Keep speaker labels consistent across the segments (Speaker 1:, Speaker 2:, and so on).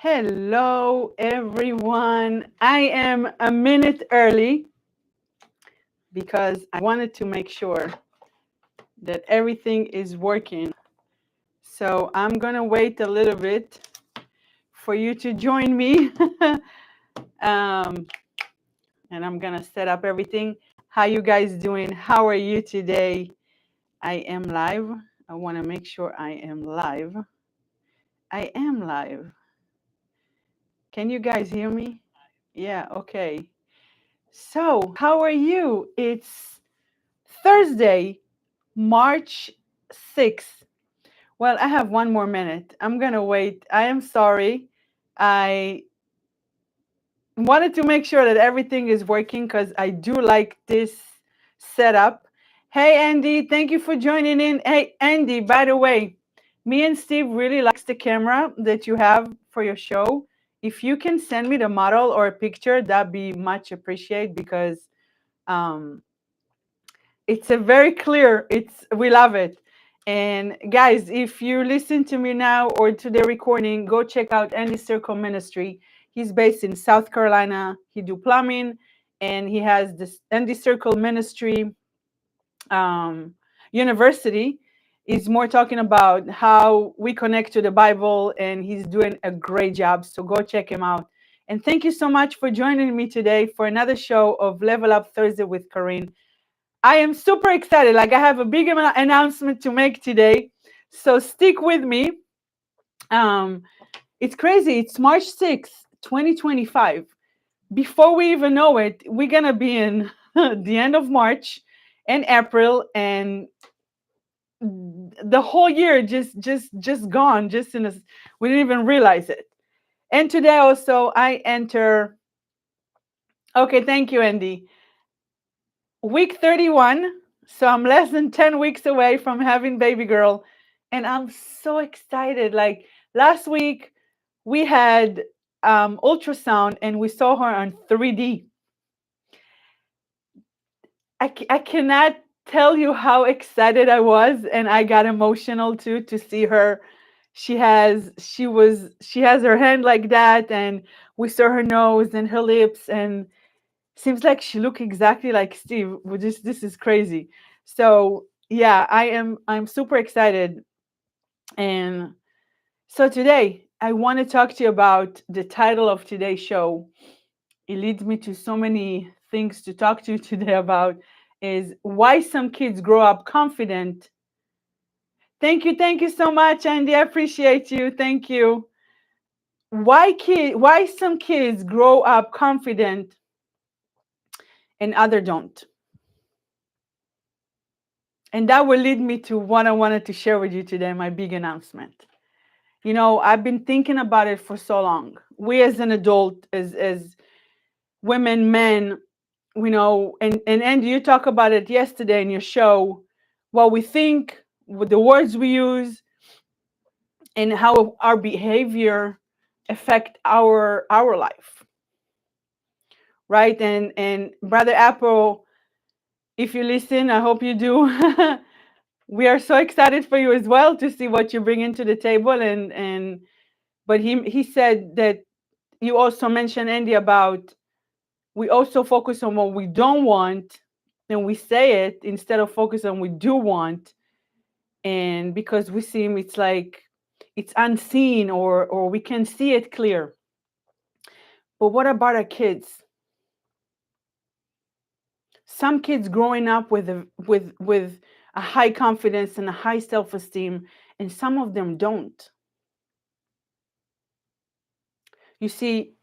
Speaker 1: Hello, everyone. I am a minute early because I wanted to make sure that everything is working. So I'm going to wait a little bit for you to join me. um, and I'm going to set up everything. How you guys doing? How are you today? I am live. I want to make sure I am live. I am live. Can you guys hear me? Yeah, okay. So, how are you? It's Thursday, March 6th. Well, I have one more minute. I'm going to wait. I am sorry. I wanted to make sure that everything is working because I do like this setup. Hey, Andy, thank you for joining in. Hey, Andy, by the way, me and Steve really likes the camera that you have for your show. If you can send me the model or a picture, that'd be much appreciated because um, it's a very clear. It's we love it. And guys, if you listen to me now or to the recording, go check out Andy Circle Ministry. He's based in South Carolina. He do plumbing, and he has this Andy Circle Ministry um, University. Is more talking about how we connect to the Bible, and he's doing a great job. So go check him out. And thank you so much for joining me today for another show of Level Up Thursday with Corinne. I am super excited. Like I have a big announcement to make today. So stick with me. Um, it's crazy. It's March 6th, 2025. Before we even know it, we're gonna be in the end of March and April, and the whole year just gone, just in a we didn't even realize it. And today also I enter. Okay, thank you, Andy. Week 31. So I'm less than 10 weeks away from having baby girl. And I'm so excited. Like last week, we had ultrasound and we saw her on 3D. I cannot tell you how excited I was. And I got emotional too to see her. She has her hand like that. And we saw her nose and her lips. And seems like she look exactly like Steve. This is crazy. So yeah, I'm super excited. And so today I want to talk to you about the title of today's show. It leads me to so many things to talk to you today about is why some kids grow up confident. Thank you so much, Andy. I appreciate you. Thank you. Why some kids grow up confident and other don't. And that will lead me to what I wanted to share with you today, my big announcement. You know, I've been thinking about it for so long. We as an adult, as women, men, we know, and Andy, you talk about it yesterday in your show, what we think, with the words we use, and how our behavior affect our life. Right? And Brother Apple, if you listen, I hope you do. We are so excited for you as well to see what you bring into the table. And but he said that you also mentioned, Andy, about we also focus on what we don't want and we say it instead of focus on we do want. And because we seem it's like it's unseen, or we can see it clear. But what about our kids? Some kids growing up with a high confidence and a high self-esteem, and some of them don't. You see,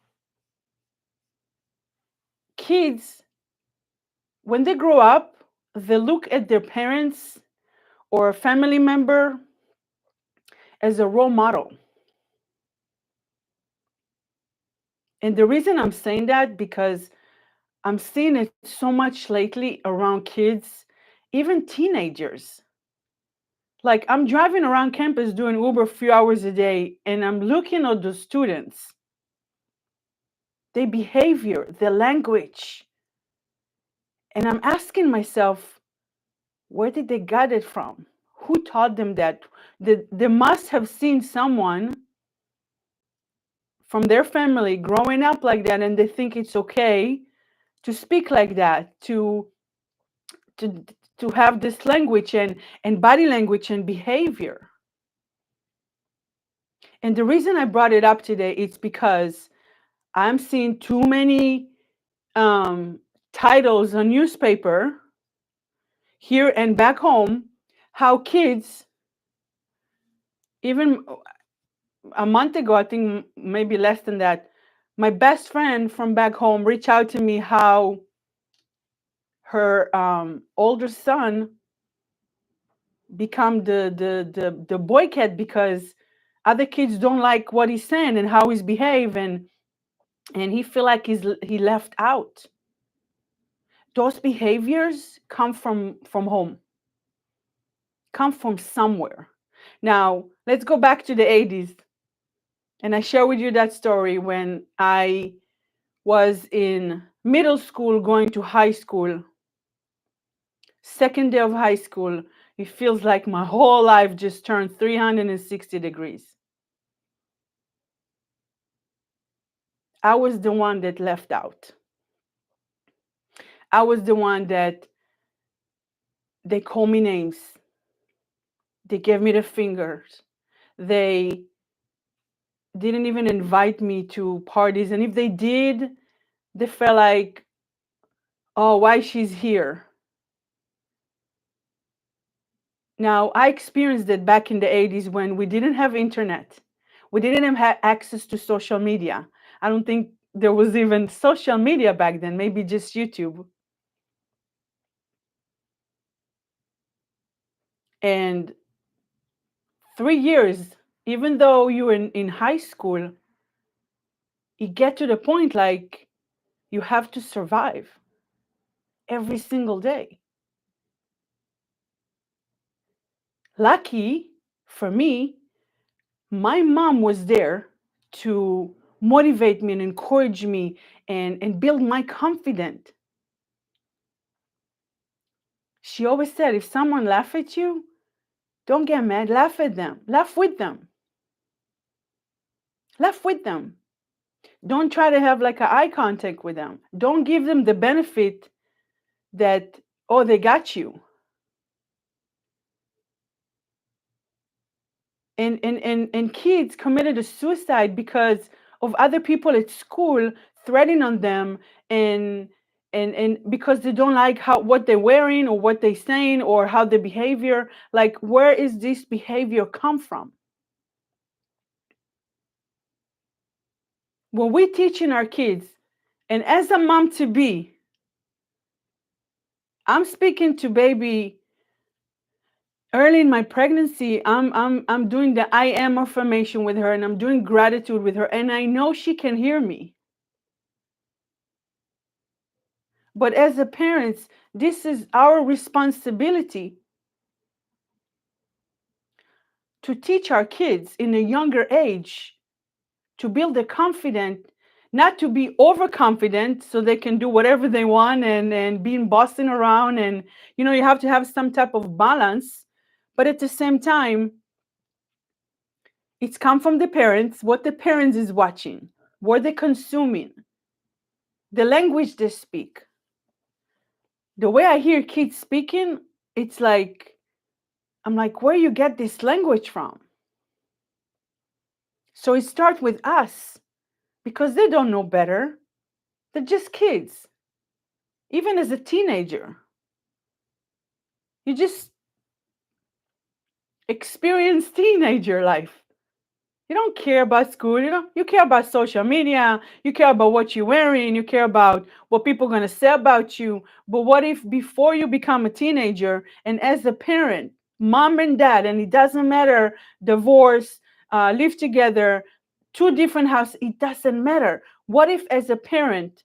Speaker 1: kids, when they grow up, they look at their parents or a family member as a role model. And the reason I'm saying that, because I'm seeing it so much lately around kids, even teenagers. Like I'm driving around campus doing Uber a few hours a day, and I'm looking at the students, their behavior, their language, and I'm asking myself, where did they get it from? Who taught them that? They must have seen someone from their family growing up like that, and they think it's okay to speak like that, to to have this language and body language and behavior. And the reason I brought it up today is because I'm seeing too many um, titles on newspaper here and back home, how kids, even a month ago, I think maybe less than that, my best friend from back home reached out to me how her older son become the boy cat because other kids don't like what he's saying and how he's behaving, and he feel like he left out. Those behaviors come from home, come from somewhere. Now let's go back to the 80s, and I share with you that story when I was in middle school going to high school. Second day of high school, it feels like my whole life just turned 360 degrees. I was the one that left out. I was the one that they call me names. They gave me the fingers. They didn't even invite me to parties. And if they did, they felt like, oh, why she's here? Now, I experienced it back in the 80s when we didn't have internet. We didn't have access to social media. I don't think there was even social media back then, maybe just YouTube. And 3 years, even though you're in high school, you get to the point like you have to survive every single day. Lucky for me, my mom was there to motivate me and encourage me and build my confidence. She always said, if someone laugh at you, don't get mad, laugh at them, laugh with them, laugh with them. Don't try to have like an eye contact with them. Don't give them the benefit that, oh, they got you. And kids committed a suicide because of other people at school threatening on them and and because they don't like how what they're wearing or what they're saying or how their behavior, like where is this behavior come from? When we're teaching our kids, and as a mom to be, I'm speaking to baby early in my pregnancy. I'm doing the I am affirmation with her, and I'm doing gratitude with her, and I know she can hear me. But as a parents, this is our responsibility to teach our kids in a younger age to build the confidence, not to be overconfident so they can do whatever they want and being bossing around. And you have to have some type of balance. But at the same time, it's come from the parents, what the parents is watching, what they're consuming, the language they speak. The way I hear kids speaking, it's like, I'm like, where you get this language from? So it starts with us because they don't know better. They're just kids. Even as a teenager, you just experience teenager life. You don't care about school, you care about social media, you care about what you're wearing, you care about what people are going to say about you. But what if before you become a teenager and as a parent, mom and dad, and it doesn't matter, divorce, live together, two different houses, it doesn't matter. What if as a parent,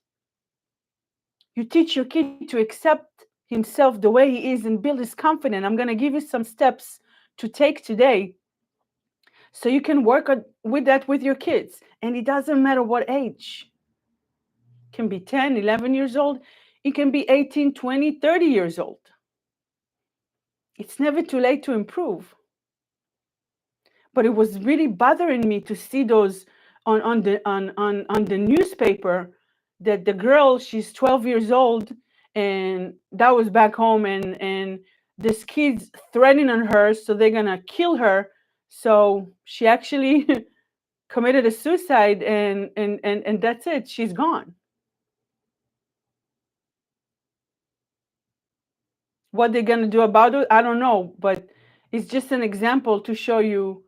Speaker 1: you teach your kid to accept himself the way he is and build his confidence? I'm going to give you some steps to take today so you can work with that with your kids. And it doesn't matter what age. It can be 10, 11 years old. It can be 18, 20, 30 years old. It's never too late to improve. But it was really bothering me to see those on the newspaper that the girl, she's 12 years old, and that was back home, and this kid's threatening on her, so they're gonna kill her. So she actually committed a suicide, and that's it. She's gone. What they're gonna do about it, I don't know, but it's just an example to show you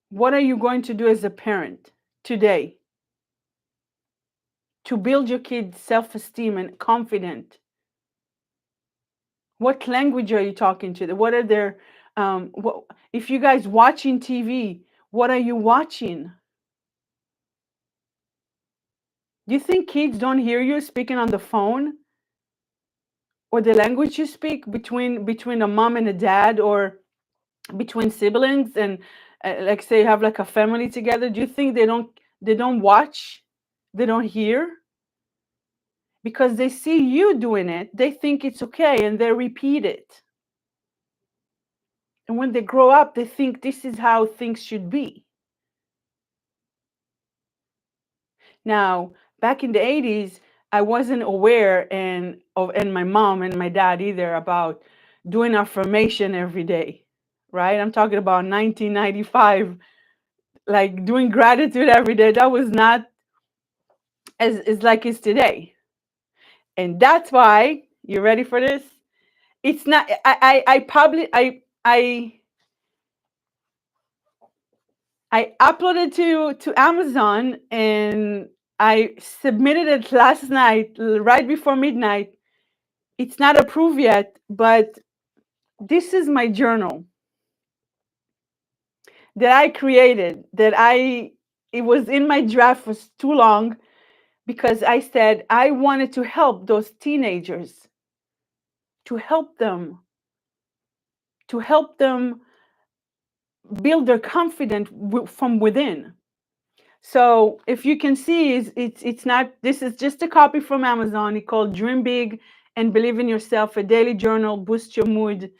Speaker 1: what are you going to do as a parent today to build your kids' self-esteem and confidence. What language are you talking to them? What are their what, if you guys watching TV, what are you watching? Do you think kids don't hear you speaking on the phone, or the language you speak between a mom and a dad, or between siblings, and like say you have like a family together? Do you think they don't watch, they don't hear? Because they see you doing it, they think it's okay, and they repeat it. And when they grow up, they think this is how things should be. Now, back in the 80s, I wasn't aware, and my mom and my dad either, about doing affirmation every day, right? I'm talking about 1995, like doing gratitude every day. That was not as like it's today. And that's why, you ready for this? It's not, I probably, I uploaded to Amazon, and I submitted it last night, right before midnight. It's not approved yet, but this is my journal that I created. It was in my draft for too long, because I said I wanted to help those teenagers, to help them, to help them build their confidence from within. So if you can see, it's not. This is just a copy from Amazon. It's called "Dream Big and Believe in Yourself: A Daily Journal Boost Your Mood."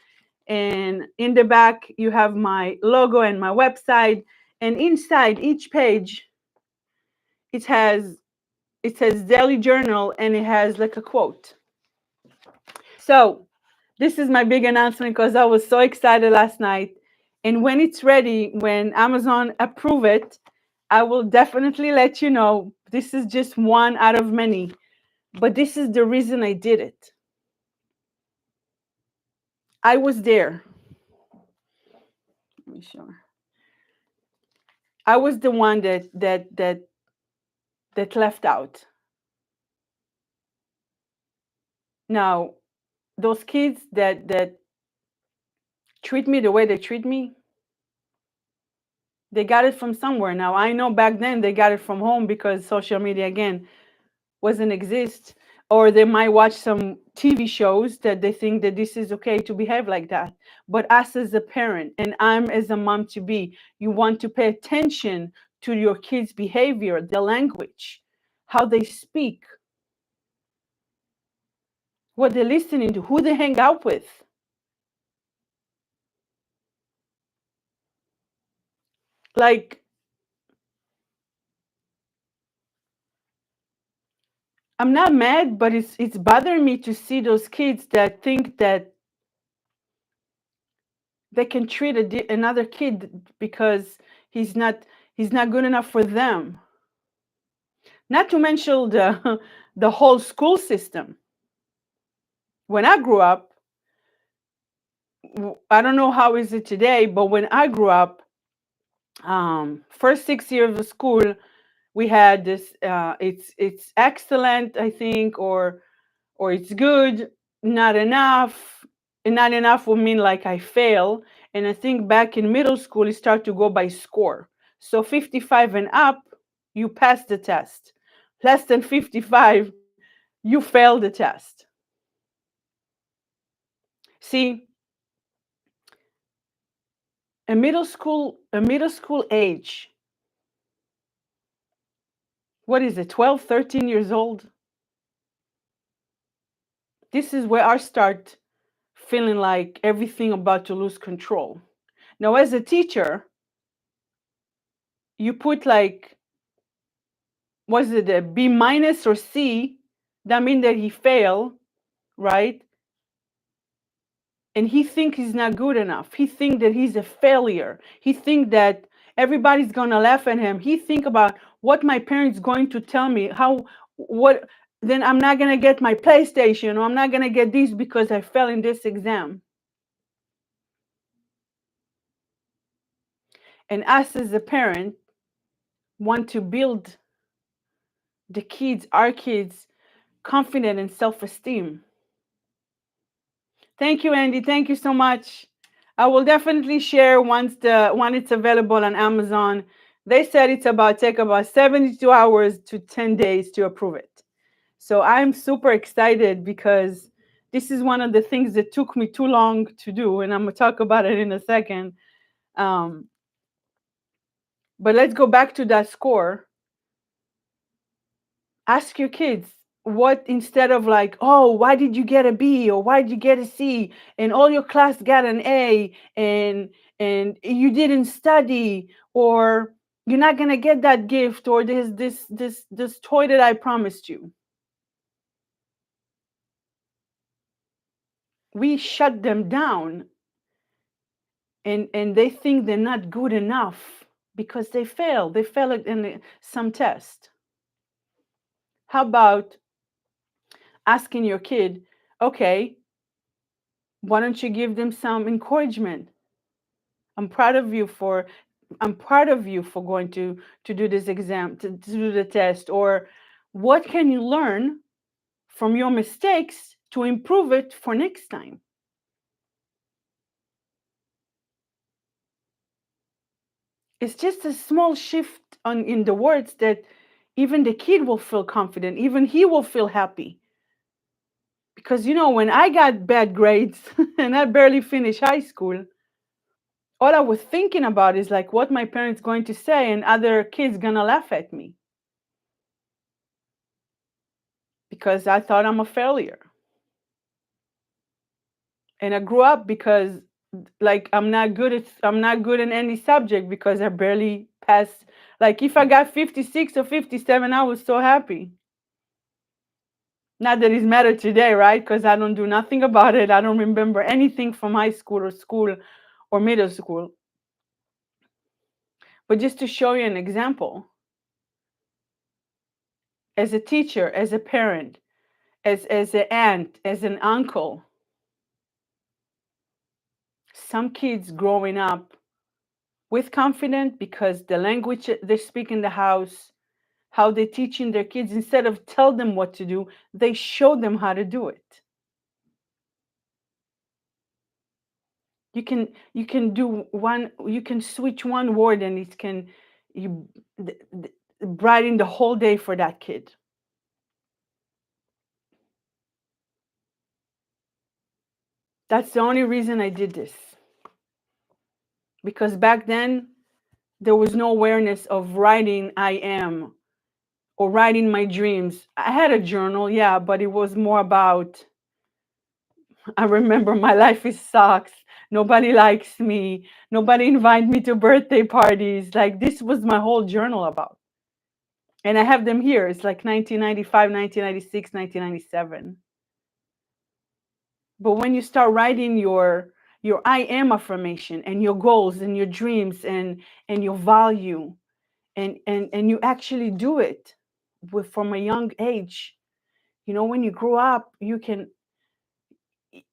Speaker 1: And in the back, you have my logo and my website. And inside each page, it has it says daily journal, and it has like a quote. So this is my big announcement, because I was so excited last night. And when it's ready, when Amazon approve it, I will definitely let you know. This is just one out of many, but this is the reason I did it. I was there. Let me show. I was the one that left out. Now, those kids that treat me the way they treat me, they got it from somewhere. Now, I know back then they got it from home, because social media, again, wasn't exist, or they might watch some TV shows that they think that this is okay to behave like that. But us as a parent, and I'm as a mom to be, you want to pay attention to your kids' behavior, their language, how they speak, what they're listening to, who they hang out with. Like, I'm not mad, but it's bothering me to see those kids that think that they can treat another kid because he's not he's not good enough for them. Not to mention the the whole school system. When I grew up, I don't know how is it today, but when I grew up, first 6 years of school, we had this. It's excellent, I think, or it's good, not enough. And not enough would mean like I fail. And I think back in middle school, it started to go by score. So 55 and up, you pass the test. Less than 55, you fail the test. See, a middle school age, what is it, 12, 13 years old? This is where I start feeling like everything about to lose control. Now, as a teacher, you put like, was it a B minus or C, that means that he failed, right? And he think he's not good enough. He think that he's a failure. He think that everybody's gonna laugh at him. He think about what my parents going to tell me, how, what, then I'm not gonna get my PlayStation, or I'm not gonna get this because I fell in this exam. And us as a parent want to build the kids, our kids, confident and self-esteem. Thank you, Andy. Thank you so much. I will definitely share once it's available on Amazon. They said it's about take about 72 hours to 10 days to approve it. So I'm super excited because this is one of the things that took me too long to do, and I'm gonna talk about it in a second. Um, but let's go back to that score. Ask your kids what, instead of like, oh, why did you get a B or why did you get a C and all your class got an A, and you didn't study, or you're not gonna get that gift, or this toy that I promised you. We shut them down, and they think they're not good enough because they fail in some test. How about asking your kid, okay, why don't you give them some encouragement? I'm proud of you for I'm proud of you for going to do this exam, to do the test. Or what can you learn from your mistakes to improve it for next time? It's just a small shift on in the words that even the kid will feel confident, even he will feel happy. Because when I got bad grades and I barely finished high school, all I was thinking about is like what my parents going to say and other kids gonna laugh at me because I thought I'm a failure. And I grew up because like I'm not good in any subject because I barely passed. Like if I got 56 or 57, I was so happy. Not that it's matter today, right? Because I don't do nothing about it. I don't remember anything from high school or middle school. But just to show you an example, as a teacher, as a parent, as an aunt, as an uncle, some kids growing up with confidence because the language they speak in the house, how they're teaching their kids, instead of tell them what to do, they show them how to do it. You can switch one word and it can you brighten the whole day for that kid. That's the only reason I did this, because back then there was no awareness of writing I am or writing my dreams. I had a journal, yeah, but it was more about, I remember my life is sucks. Nobody likes me. Nobody invite me to birthday parties. Like this was my whole journal about. And I have them here. It's like 1995, 1996, 1997. But when you start writing your I am affirmation and your goals and your dreams and your value, and you actually do it from a young age, when you grow up, you can,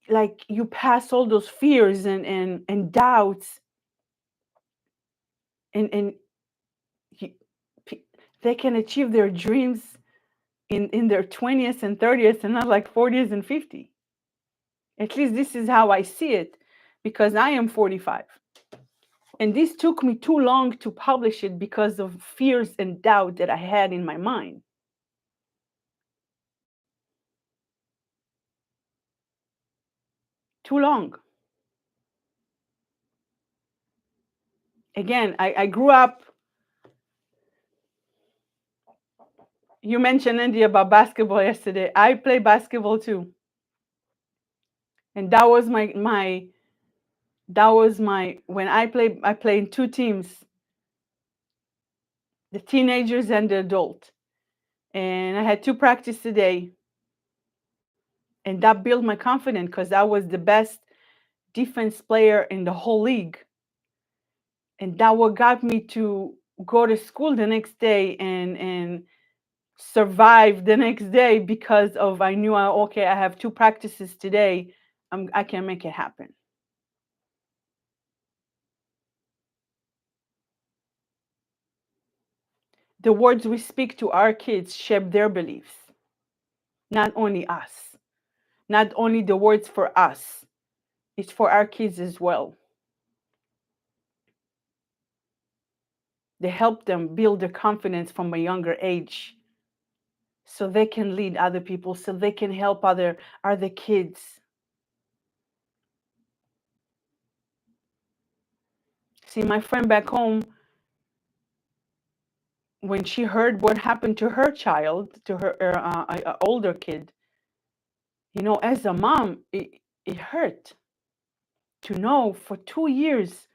Speaker 1: like, you pass all those fears and doubts, and you, they can achieve their dreams in their 20th and 30th and not like 40s and 50. At least this is how I see it, because I am 45. And this took me too long to publish it because of fears and doubt that I had in my mind. Too long. Again, I grew up. You mentioned, Andy, about basketball yesterday. I play basketball too. And that was my when I play in two teams. the teenagers and the adult. And I had two practice a day. And that built my confidence because I was the best defense player in the whole league. And that what got me to go to school the next day and survive the next day because of I knew okay, I have two practices today. I can make it happen. The words we speak to our kids shape their beliefs, not only us, not only the words for us, it's for our kids as well. They help them build their confidence from a younger age so they can lead other people, so they can help other kids. See, my friend back home, when she heard what happened to her child, to her older kid, as a mom, it hurt to know for 2 years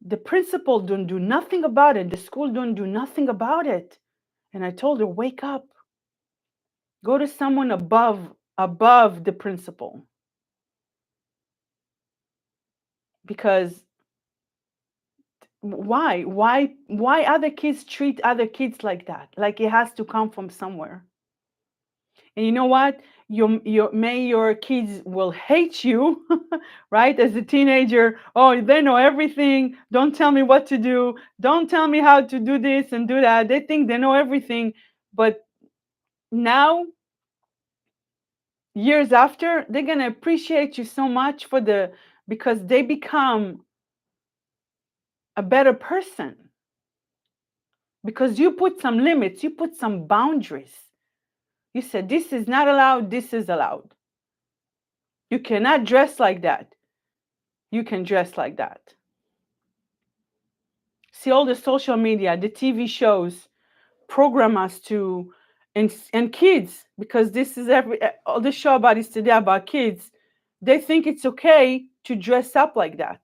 Speaker 1: the principal don't do nothing about it, the school don't do nothing about it. And I told her, wake up, go to someone above the principal, because why other kids treat other kids like that, like it has to come from somewhere. And you know what, your kids will hate you right, as a teenager. Oh, they know everything, don't tell me what to do, don't tell me how to do this and do that. They think they know everything. But now, years after, they're going to appreciate you so much because they become a better person, because you put some limits, you put some boundaries. You said, this is not allowed, this is allowed. You cannot dress like that. You can dress like that. See, all the social media, the TV shows program us to, and kids, because this is all the show about is today about kids. They think it's okay to dress up like that.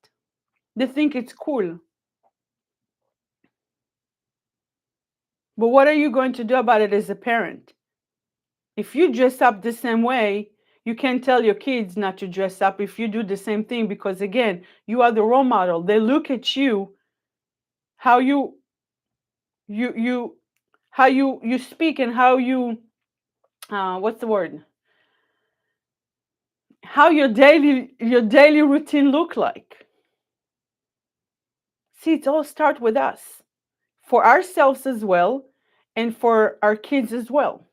Speaker 1: They think it's cool. But what are you going to do about it as a parent? If you dress up the same way, you can't tell your kids not to dress up if you do the same thing, because again, you are the role model. They look at you, how you how you speak, and how you what's the word? How your daily routine look like. See, it all start with us, for ourselves as well, and for our kids as well.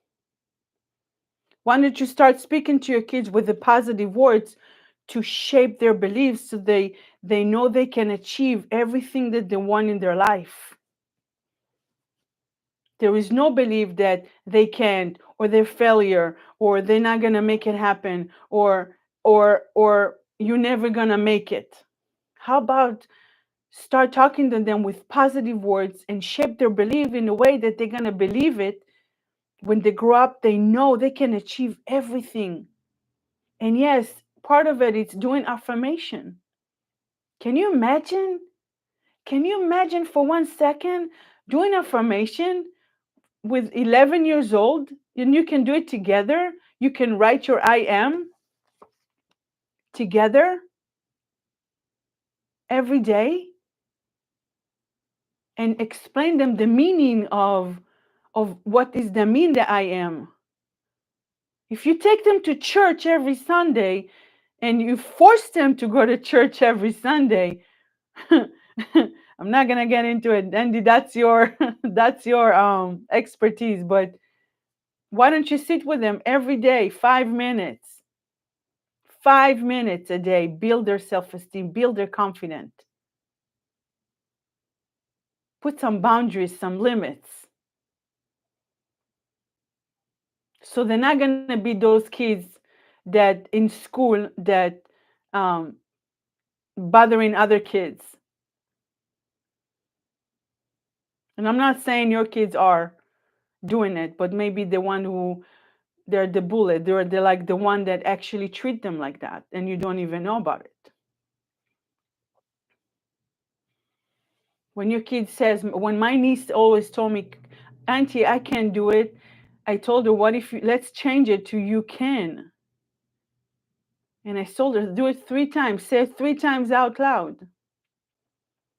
Speaker 1: Why don't you start speaking to your kids with the positive words to shape their beliefs, so they know they can achieve everything that they want in their life. There is no belief that they can't, or they're failure, or they're not gonna make it happen, or you're never gonna make it. How about start talking to them with positive words and shape their belief in a way that they're gonna believe it. When they grow up, they know they can achieve everything. And yes, part of it is doing affirmation. Can you imagine? Can you imagine for 1 second doing affirmation with 11 years old? And you can do it together. You can write your I am together every day and explain them the meaning of what is the mean that I am. If you take them to church every Sunday and you force them to go to church every Sunday, I'm not gonna get into it, Andy. That's your that's your expertise. But why don't you sit with them every day, 5 minutes, 5 minutes a day, build their self-esteem, build their confidence, put some boundaries, some limits, so they're not gonna be those kids that in school that um, bothering other kids. And I'm not saying your kids are doing it, but maybe the one who they're the bullet, they're like the one that actually treat them like that, and you don't even know about it. When your kid says, when my niece always told me, Auntie, I can't do it. I told her, what if you, let's change it to you can. And I told her, do it 3 times, say it 3 times out loud.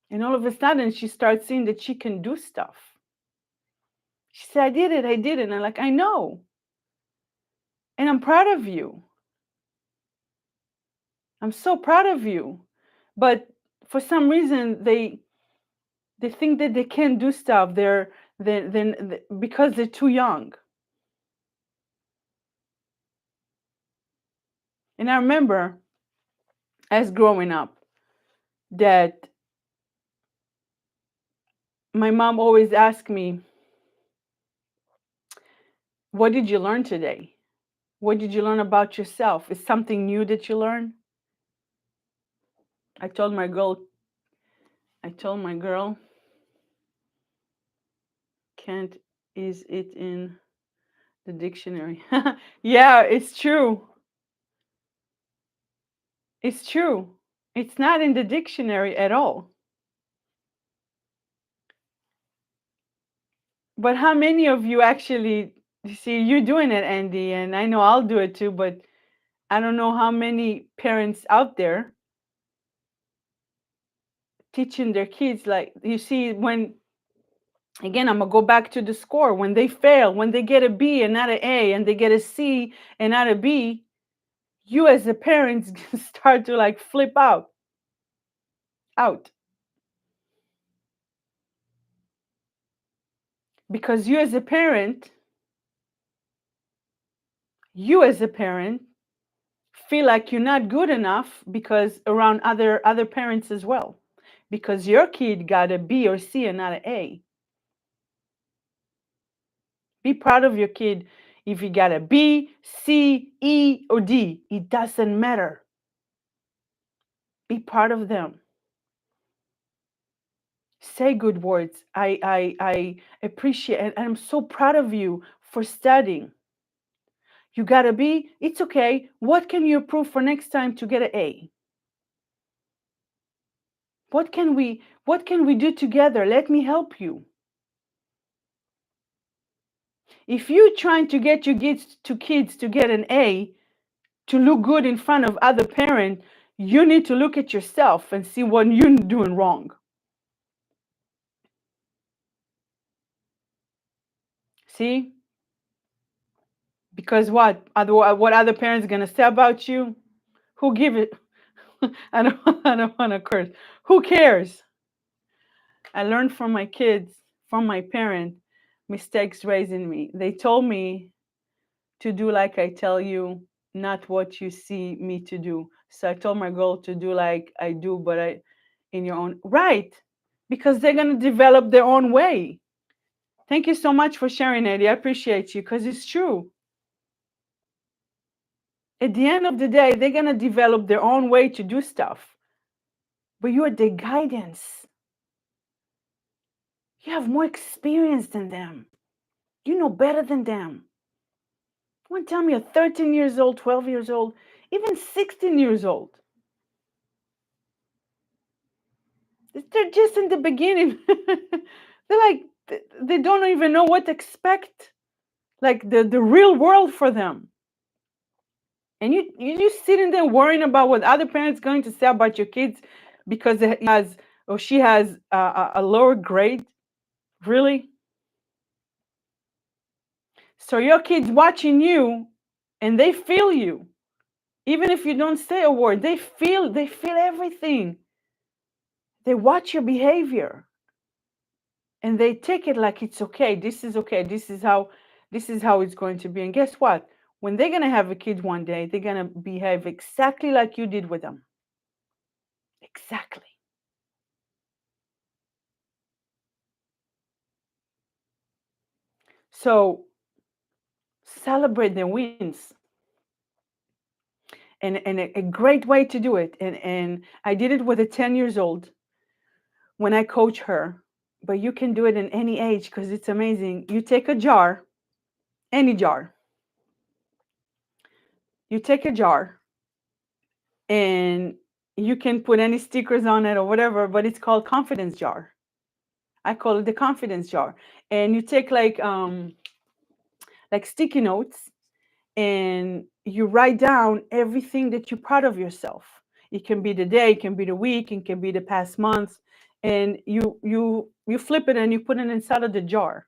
Speaker 1: And all of a sudden, she starts seeing that she can do stuff. She said, I did it, I did it. And I'm like, I know. And I'm proud of you. I'm so proud of you. But for some reason, they think that they can't do stuff. They're because they're too young. And I remember as growing up that my mom always asked me, what did you learn today? What did you learn about yourself? Is something new that you learned? I told my girl, I told my girl, can't is it in the dictionary? Yeah, it's true. It's true. It's not in the dictionary at all. But how many of you actually see you're doing it, Andy, and I know I'll do it too, but I don't know how many parents out there teaching their kids, like, you see, when, again, I'm gonna go back to the score, when they fail, when they get a B and not an A, and they get a C and not a B, you as a parent start to like flip out because you as a parent feel like you're not good enough because around other parents as well, because your kid got a B or C and not an A. Be proud of your kid. If you got a B, C, E, or D, it doesn't matter. Be proud of them. Say good words. I appreciate, and I'm so proud of you for studying. You got a B, it's okay. What can you improve for next time to get an A? What can we do together? Let me help you. If you're trying to get your kids to get an A, to look good in front of other parents, you need to look at yourself and see what you're doing wrong. See? Because what other parents gonna say about you? Who give it? I don't want to curse. Who cares? I learned from my kids, from my parent, mistakes raising me. They told me to do like I tell you, not what you see me to do. So I told my girl to do like I do, but in your own right, because they're gonna develop their own way. Thank you so much for sharing, Eddie. I appreciate you because it's true. At the end of the day, they're gonna develop their own way to do stuff. But you're the guidance. You have more experience than them. You know better than them. One time you're 13 years old, 12 years old, even 16 years old. They're just in the beginning. They're like, they don't even know what to expect. Like the real world for them. And you just sitting there worrying about what other parents going to say about your kids because he has or she has a lower grade. Really? So your kids watching you, and they feel you. Even if you don't say a word, they feel everything. They watch your behavior, and they take it like it's okay. This is okay. This is how it's going to be. And guess what? When they're gonna have a kid one day, they're gonna behave exactly like you did with them. Exactly. So celebrate their wins. And a great way to do it. And I did it with a 10 years old when I coach her. But you can do it in any age because it's amazing. You take a jar, any jar. You take a jar and you can put any stickers on it or whatever, but it's called confidence jar. I call it the confidence jar. And you take like sticky notes, and you write down everything that you're proud of yourself. It can be the day, it can be the week, it can be the past month, and you flip it and you put it inside of the jar.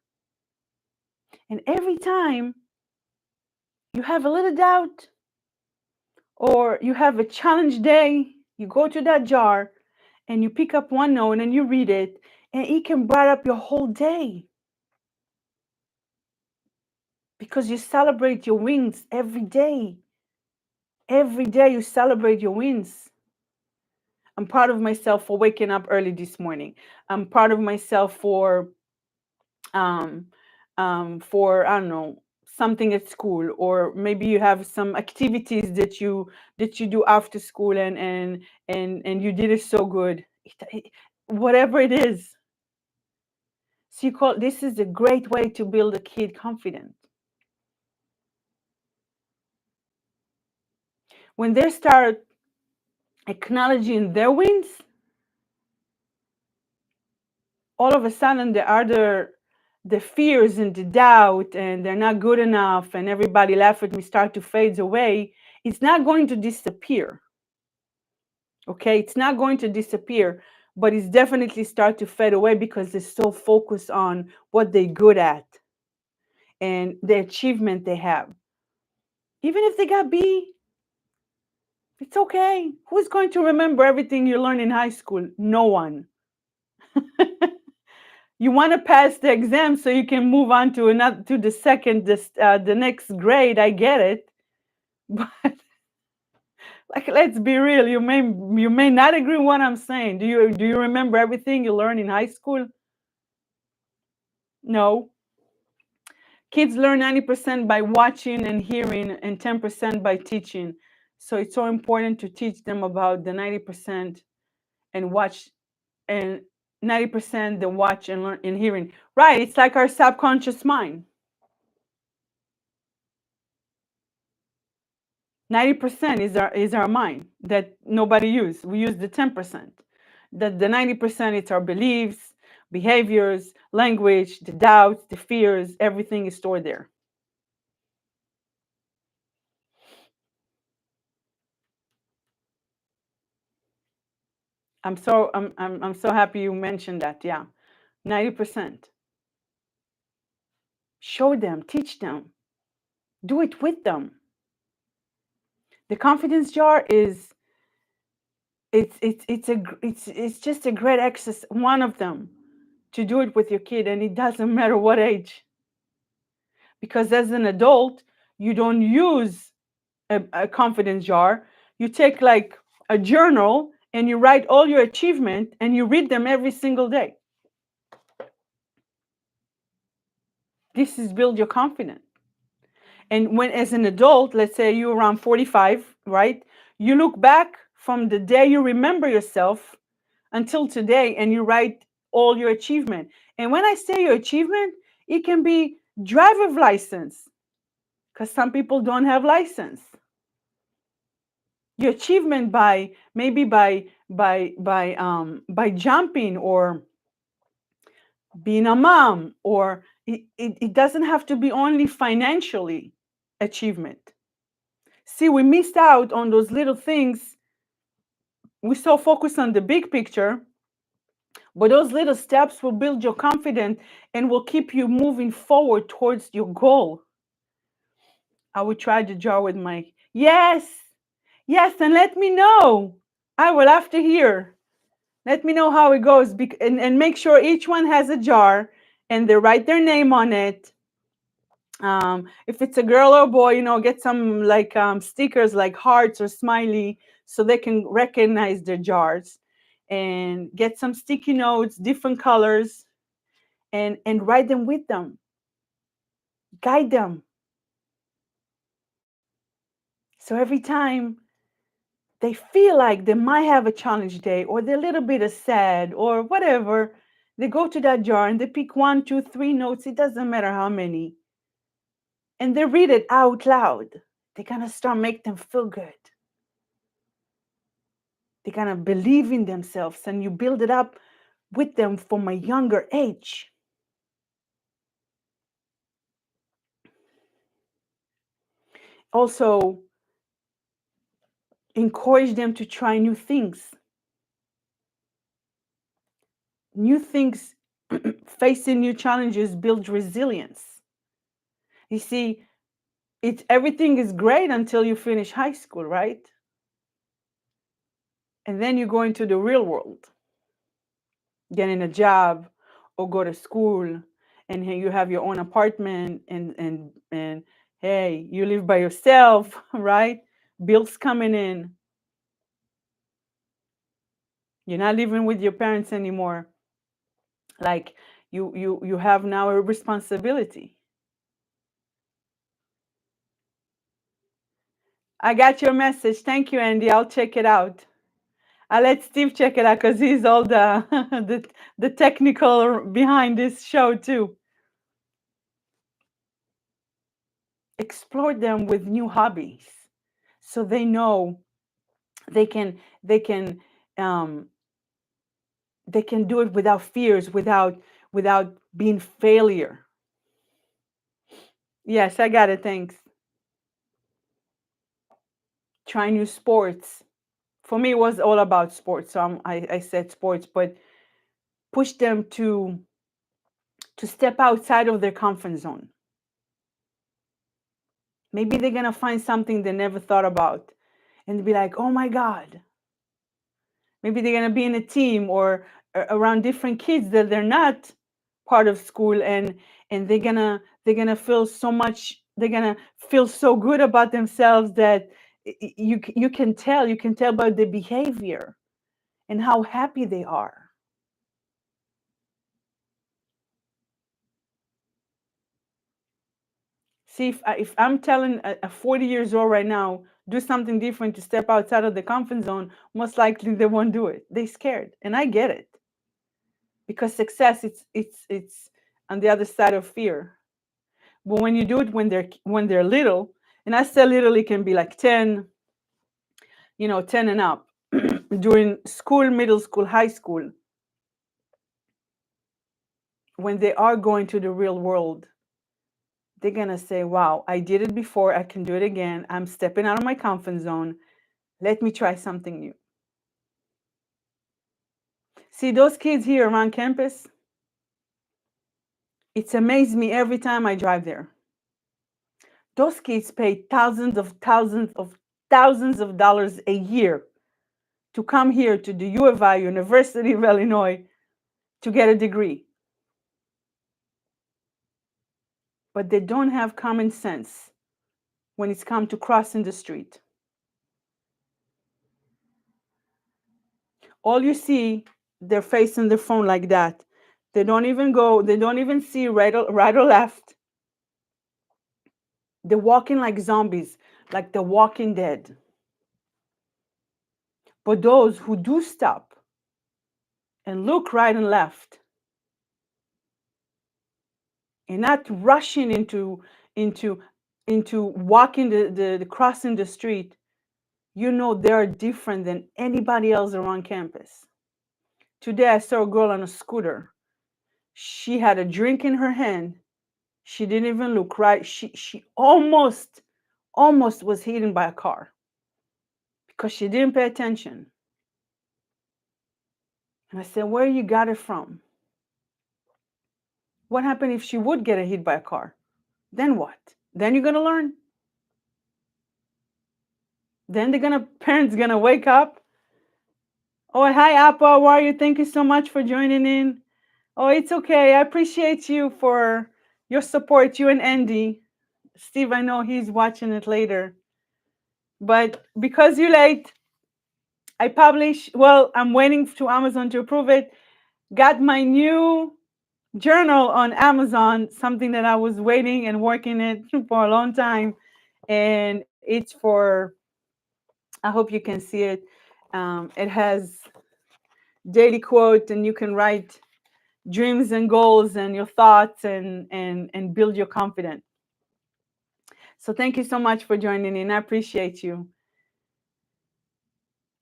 Speaker 1: And every time you have a little doubt or you have a challenge day, you go to that jar and you pick up one note and you read it, and it can brighten up your whole day because you celebrate your wins every day. Every day you celebrate your wins. I'm proud of myself for waking up early this morning. I'm proud of myself um, for I don't know, something at school, or maybe you have some activities that you do after school, and you did it so good. Whatever it is, so you call this is a great way to build a kid confidence. When they start acknowledging their wins, all of a sudden the fears and the doubt and they're not good enough and everybody laugh at me start to fade away. It's not going to disappear. Okay, it's not going to disappear, but it's definitely start to fade away because they're so focused on what they're good at and the achievement they have. Even if they got B, it's okay. Who's going to remember everything you learned in high school? No one. You want to pass the exam so you can move on to another, to the second, the next grade. I get it, but like, let's be real. You may not agree with what I'm saying. Do you remember everything you learned in high school? No. Kids learn 90% by watching and hearing, and 10% by teaching. So it's so important to teach them about the 90% and watch, and 90% the watch and learn and hearing. Right? It's like our subconscious mind. 90% is our mind that nobody use. We use the 10%. The 90% it's our beliefs, behaviors, language, the doubts, the fears, everything is stored there. I'm so happy you mentioned that. Yeah. 90%. Show them, teach them, do it with them. The confidence jar is it's just a great exercise, one of them, to do it with your kid, and it doesn't matter what age. Because as an adult, you don't use a confidence jar. You take like a journal and you write all your achievement and you read them every single day. This is build your confidence. And when as an adult, let's say you're around 45, right? You look back from the day you remember yourself until today and you write all your achievement. And when I say your achievement, it can be driver's license because some people don't have license. Your achievement by maybe by jumping or being a mom, or it doesn't have to be only financially achievement. See, we missed out on those little things. We so focused on the big picture, but those little steps will build your confidence and will keep you moving forward towards your goal. I will try the jar with Mike. Yes, yes, and let me know. I will have to hear. Let me know how it goes, and make sure each one has a jar and they write their name on it. If it's a girl or boy, get some like stickers like hearts or smiley so they can recognize their jars, and get some sticky notes, different colors, and write them with them. Guide them. So every time they feel like they might have a challenge day or they're a little bit of sad or whatever, they go to that jar and they pick one, two, three notes. It doesn't matter how many. And they read it out loud. They're going to start make them feel good. They're going to believe in themselves, and you build it up with them from a younger age. Also, encourage them to try new things. New things, facing new challenges builds resilience. You see, it's everything is great until you finish high school, right? And then you go into the real world, getting a job or go to school, and hey, you have your own apartment, and hey, you live by yourself, right? Bills coming in. You're not living with your parents anymore. Like you have now a responsibility. I got your message. Thank you, Andy. I'll check it out. I'll let Steve check it out because he's all the, the technical behind this show too. Explore them with new hobbies, so they know they can um, they can do it without fears, without being failure. Yes, I got it. Thanks. Try new sports. For me, it was all about sports. So I said sports, but push them to step outside of their comfort zone. Maybe they're gonna find something they never thought about, and be like, "Oh my God!" Maybe they're gonna be in a team or around different kids that they're not part of school, and they're gonna feel so much. They're gonna feel so good about themselves that you can tell by the behavior and how happy they are. See, if I'm telling a 40 years old right now, do something different to step outside of the comfort zone, most likely they won't do it. They're scared, and I get it, because success it's on the other side of fear. But when you do it when they're little, and I say little, it can be like 10, 10 and up, during school, middle school, high school, when they are going to the real world, they're gonna say, "Wow, I did it before. I can do it again. I'm stepping out of my comfort zone. Let me try something new." See those kids here around campus, it's amazed me every time I drive there. Those kids pay thousands of dollars a year to come here to the U of I, University of Illinois, to get a degree. But they don't have common sense when it's come to crossing the street. All you see, they're facing the phone like that. They don't even see right or left. They're walking like zombies, like the walking dead. But those who do stop and look right and left, and not rushing into into walking the crossing the street, they are different than anybody else around campus. Today I saw a girl on a scooter. She had a drink in her hand. She didn't even look right. She almost was hit by a car because she didn't pay attention. And I said, "Where you got it from? What happened if she would get hit by a car? Then what? Then you're gonna learn. Then parents gonna wake up. Oh, hi, Appa. How are you? Thank you so much for joining in. Oh, it's okay. I appreciate you for your support, you and Andy. Steve, I know he's watching it later. But because you're late, I'm waiting to Amazon to approve it. Got my new journal on Amazon, something that I was waiting and working it for a long time. And it's for, I hope you can see it. It has daily quote, and you can write dreams and goals and your thoughts, and build your confidence. So thank you so much for joining in. I appreciate you.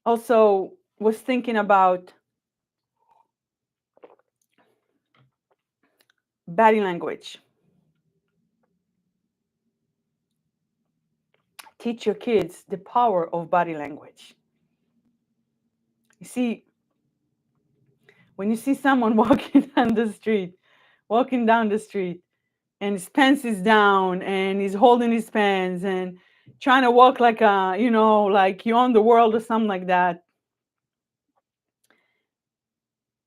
Speaker 1: Also, was thinking about Body language. Teach your kids the power of body language. You see, when you see someone walking down the street, and his pants is down, and he's holding his pants, and trying to walk like like you own the world or something like that,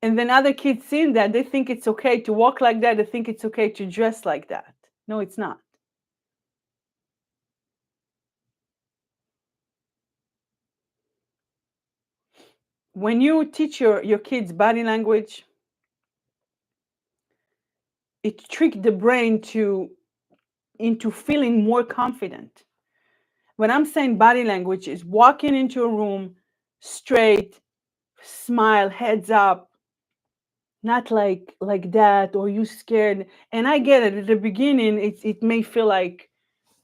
Speaker 1: and then other kids seeing that, they think it's okay to walk like that. They think it's okay to dress like that. No, it's not. When you teach your kids body language, it tricks the brain to into feeling more confident. When I'm saying body language is walking into a room straight, smile, heads up, not like that, or you scared. And I get it. At the beginning, it may feel like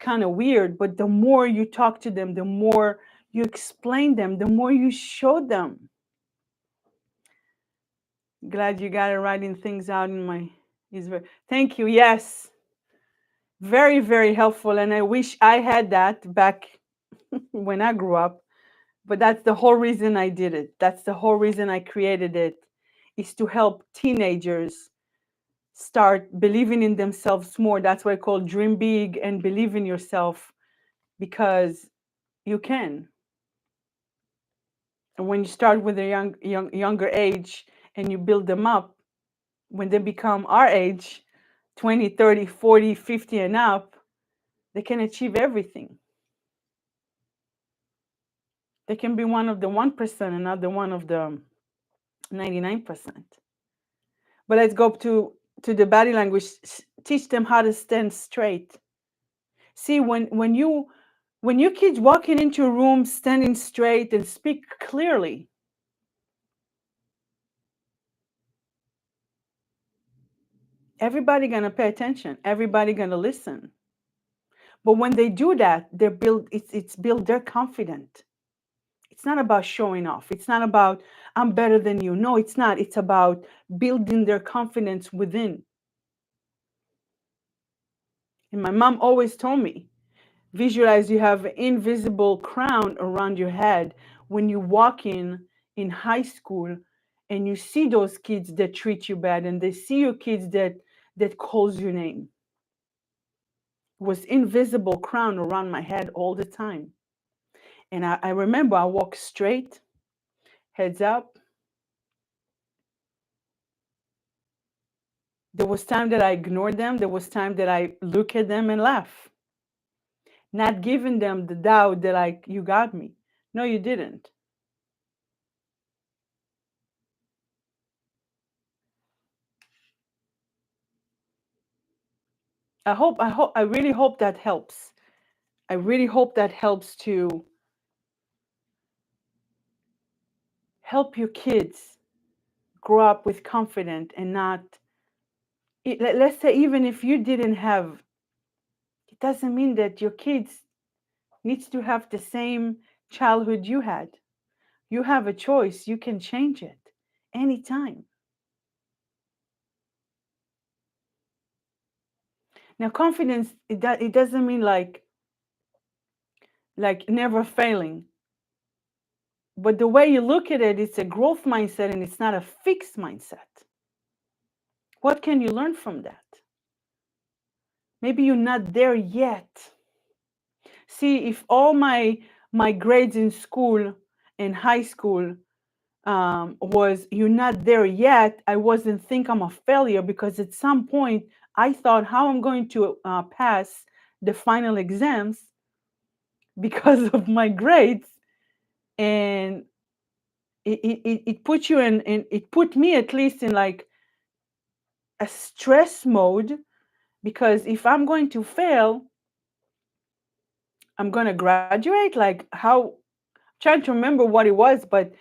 Speaker 1: kind of weird, but the more you talk to them, the more you explain them, the more you show them. Glad you got it, writing things out in my is very, thank you. Yes, very, very helpful. And I wish I had that back when I grew up. But that's the whole reason I did it. That's the whole reason I created it, is to help teenagers start believing in themselves more. That's why I call dream big and believe in yourself, because you can. And when you start with a younger age and you build them up, when they become our age, 20, 30, 40, 50 and up, they can achieve everything. They can be one of the 1% and not the one of the 99%. But let's go to the body language. Teach them how to stand straight. See, when your kids walking into a room standing straight and speak clearly, everybody gonna pay attention. Everybody gonna listen. But when they do that, they're build it's build their confidence. It's not about showing off. It's not about I'm better than you. No, it's not. It's about building their confidence within. And my mom always told me, visualize you have an invisible crown around your head when you walk in high school, and you see those kids that treat you bad, and they see your kids that calls your name. It was invisible crown around my head all the time. And I remember I walked straight, heads up. There was time that I ignored them. There was time that I look at them and laugh, not giving them the doubt that like you got me. No, you didn't. I really hope that helps. I really hope that helps to help your kids grow up with confidence and not. Let's say even if you didn't have, it doesn't mean that your kids needs to have the same childhood you had. You have a choice. You can change it anytime. Now, confidence it doesn't mean like never failing. But the way you look at it, it's a growth mindset and it's not a fixed mindset. What can you learn from that? Maybe you're not there yet. See, if all my grades in school, in high school, was you're not there yet, I wasn't think I'm a failure, because at some point I thought how I'm going to pass the final exams because of my grades, and it put you in it put me at least in like a stress mode, because if I'm going to fail, I'm going to graduate. Like how, trying to remember what it was, but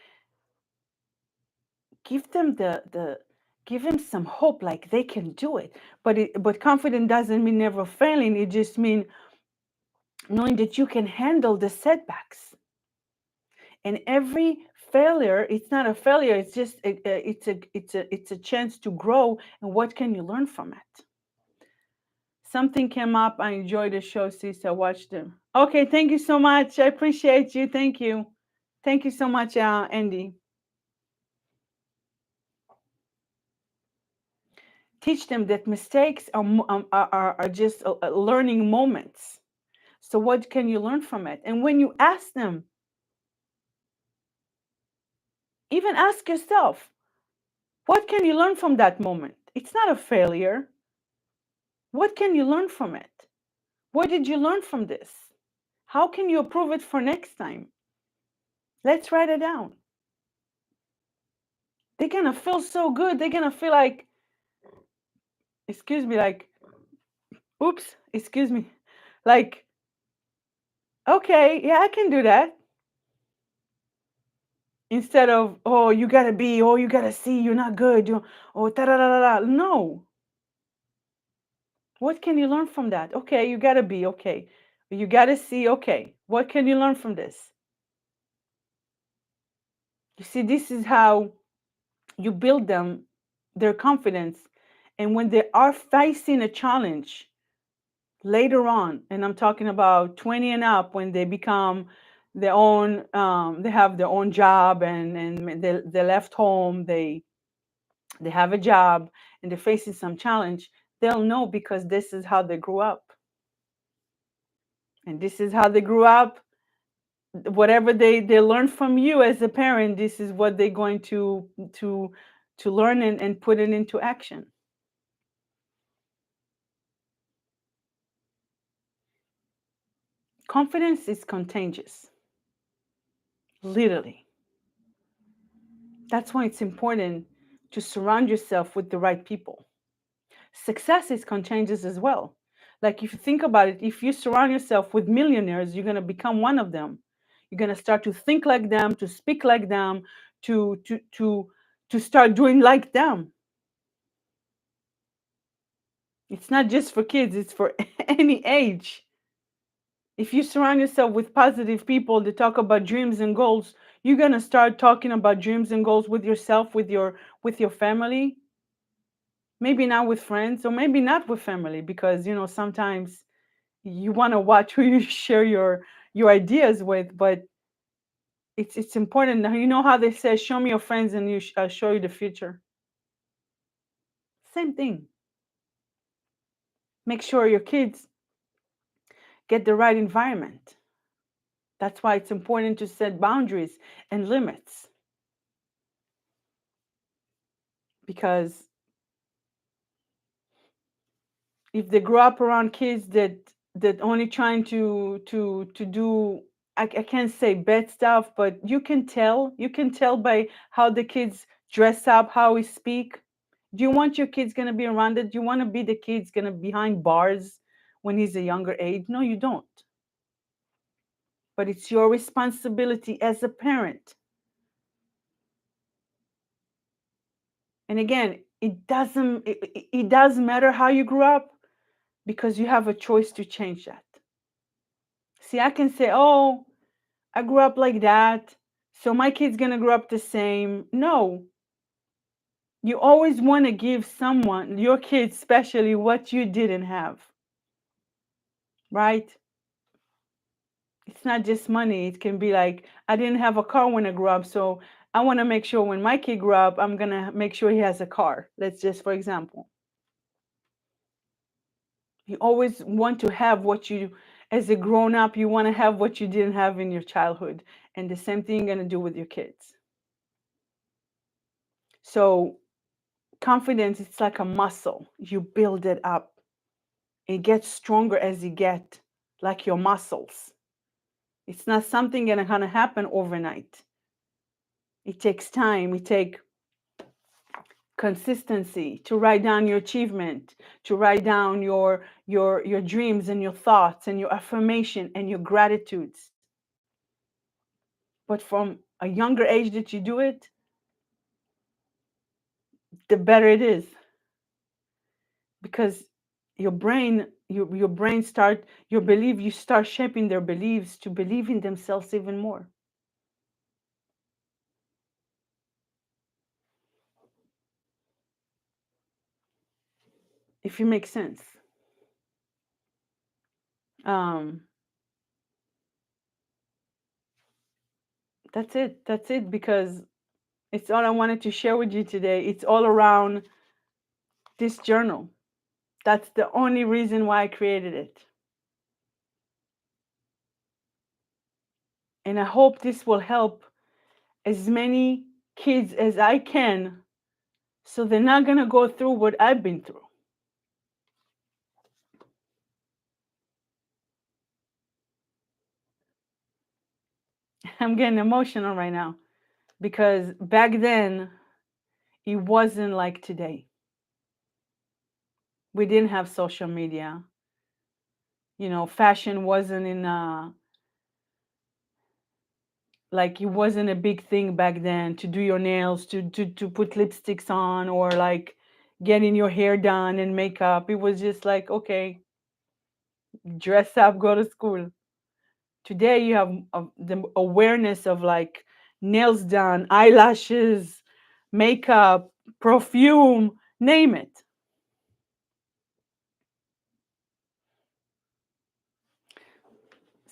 Speaker 1: give them the give them some hope, like they can do it. But confident doesn't mean never failing. It just means knowing that you can handle the setbacks. And every failure, it's not a failure. It's just it's a chance to grow. And what can you learn from it? Something came up. I enjoyed the show, sis. I watched them. Okay, thank you so much. I appreciate you. Thank you. Thank you so much, Andy. Teach them that mistakes are just learning moments. So, what can you learn from it? And when you ask them, even ask yourself, what can you learn from that moment? It's not a failure. What can you learn from it? What did you learn from this? How can you improve it for next time? Let's write it down. They're gonna feel so good. They're gonna feel like, excuse me, like, oops, excuse me, like, okay, yeah, I can do that. Instead of, oh, you gotta be, oh, you gotta see, you're not good, oh, da da da da da. No. What can you learn from that? Okay, you gotta be, okay. You gotta see, okay. What can you learn from this? You see, this is how you build them, their confidence. And when they are facing a challenge later on, and I'm talking about 20 and up, when they become their own, they have their own job, and they left home, they have a job, and they're facing some challenge, they'll know because this is how they grew up. And this is how they grew up. Whatever they learn from you as a parent, this is what they're going to learn and put it into action. Confidence is contagious, literally. That's why it's important to surround yourself with the right people. Success is contagious as well. Like, if you think about it, if you surround yourself with millionaires, you're going to become one of them. You're going to start to think like them, to speak like them, to start doing like them. It's not just for kids, it's for any age. If you surround yourself with positive people that talk about dreams and goals, you're going to start talking about dreams and goals with yourself, with your family, maybe not with friends, or maybe not with family, because sometimes you want to watch who you share your ideas with. But it's important. How they say, show me your friends and I'll show you the future. Same thing. Make sure your kids get the right environment. That's why it's important to set boundaries and limits, because if they grow up around kids that only trying to do, I can't say bad stuff, but you can tell by how the kids dress up, how we speak. Do you want your kids going to be around it? Do you want to be the kids going to behind bars when he's a younger age? No, you don't. But it's your responsibility as a parent. And again, it does matter how you grew up, because you have a choice to change that. See, I can say, oh, I grew up like that, so my kid's gonna grow up the same. No, you always want to give someone, your kids especially, what you didn't have, right? It's not just money. It can be like, I didn't have a car when I grew up, so I want to make sure when my kid grew up, I'm gonna make sure he has a car. Let's just, for example, you always want to have what you, as a grown up, you want to have what you didn't have in your childhood, and the same thing you're gonna do with your kids. So confidence, it's like a muscle. You build it up. It gets stronger as you get, like your muscles. It's not something that's gonna happen overnight. It takes time. It takes consistency to write down your achievement, to write down your dreams and your thoughts and your affirmation and your gratitudes. But from a younger age that you do it, the better it is, because your brain start, your belief, you start shaping their beliefs to believe in themselves even more. If it makes sense. Um, that's it, because it's all I wanted to share with you today. It's all around this journal. That's the only reason why I created it. And I hope this will help as many kids as I can, so they're not going to go through what I've been through. I'm getting emotional right now because back then it wasn't like today. We didn't have social media. Fashion wasn't in like, it wasn't a big thing back then to do your nails, to put lipsticks on, or like getting your hair done and makeup. It was just like, okay, dress up, go to school. Today you have the awareness of like nails done, eyelashes, makeup, perfume, name it.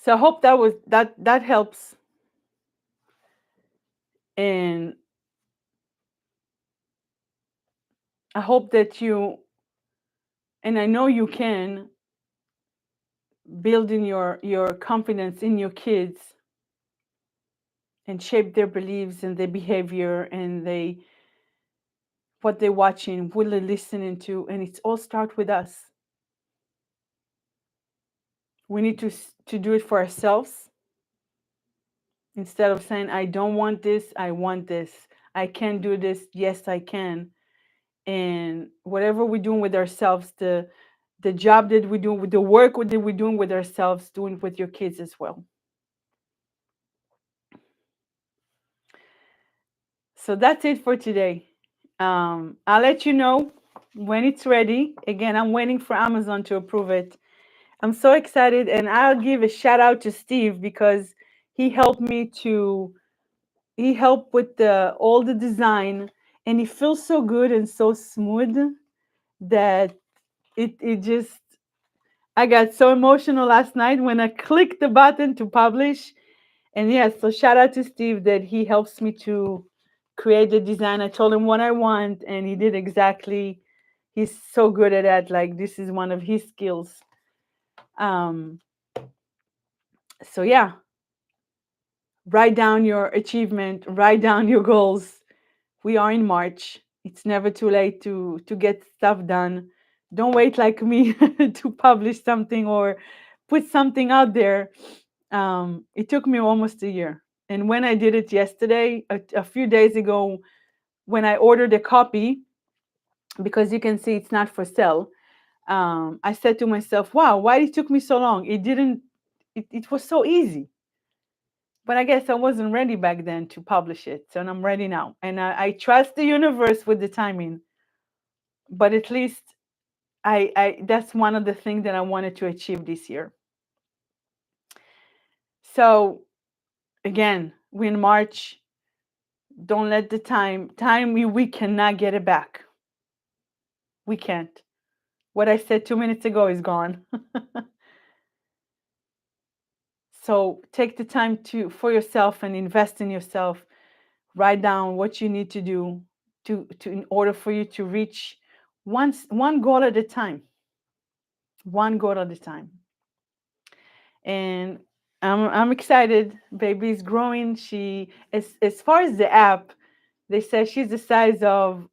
Speaker 1: So I hope that helps. And I hope that you, and I know you can, building your confidence in your kids and shape their beliefs and their behavior and they what they're watching, what they're listening to, and it's all start with us. We need to do it for ourselves instead of saying, I don't want this, I want this. I can do this, yes I can. And whatever we're doing with ourselves, the job that we do, with the work that we're doing with ourselves, doing it with your kids as well. So that's it for today. I'll let you know when it's ready. Again, I'm waiting for Amazon to approve it. I'm so excited, and I'll give a shout out to Steve because he helped me to he helped with the all the design, and it feels so good and so smooth that it just, I got so emotional last night when I clicked the button to publish. And yes, so shout out to Steve that he helps me to create the design. I told him what I want, and he did exactly. He's so good at that. Like, this is one of his skills. Um, so yeah, write down your achievement, write down your goals. We are in March. It's never too late to get stuff done. Don't wait like me to publish something or put something out there. It took me almost a year. And when I did it yesterday, a few days ago, when I ordered a copy, because you can see it's not for sale, I said to myself, wow, why it took me so long? It was so easy. But I guess I wasn't ready back then to publish it. So I'm ready now. And I trust the universe with the timing. But at least I that's one of the things that I wanted to achieve this year. So again, we're in March. Don't let the time we cannot get it back. We can't. What I said 2 minutes ago is gone. So take the time to for yourself and invest in yourself. Write down what you need to do to in order for you to reach one goal at a time. One goal at a time. And I'm excited. Baby's growing. She, as far as the app, they say she's the size of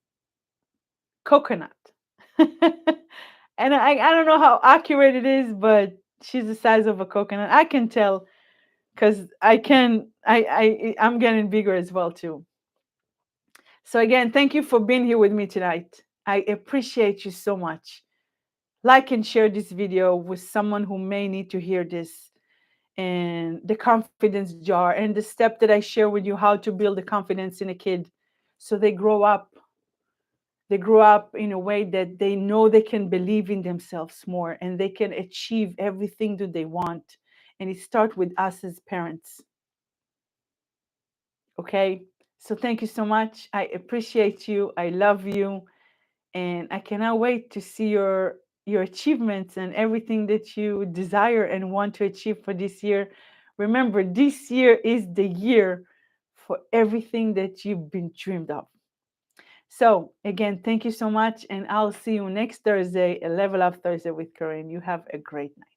Speaker 1: coconut. And I don't know how accurate it is, but she's the size of a coconut. I can tell because I'm getting bigger as well too. So again, thank you for being here with me tonight. I appreciate you so much. Like and share this video with someone who may need to hear this, and the confidence jar, and the step that I share with you, how to build the confidence in a kid so they grow up in a way that they know they can believe in themselves more and they can achieve everything that they want. And it starts with us as parents. Okay, so thank you so much. I appreciate you, I love you, and I cannot wait to see your achievements and everything that you desire and want to achieve for this year. Remember, this year is the year for everything that you've been dreamed of. So, again, thank you so much, and I'll see you next Thursday, a Level Up Thursday with Corinne. You have a great night.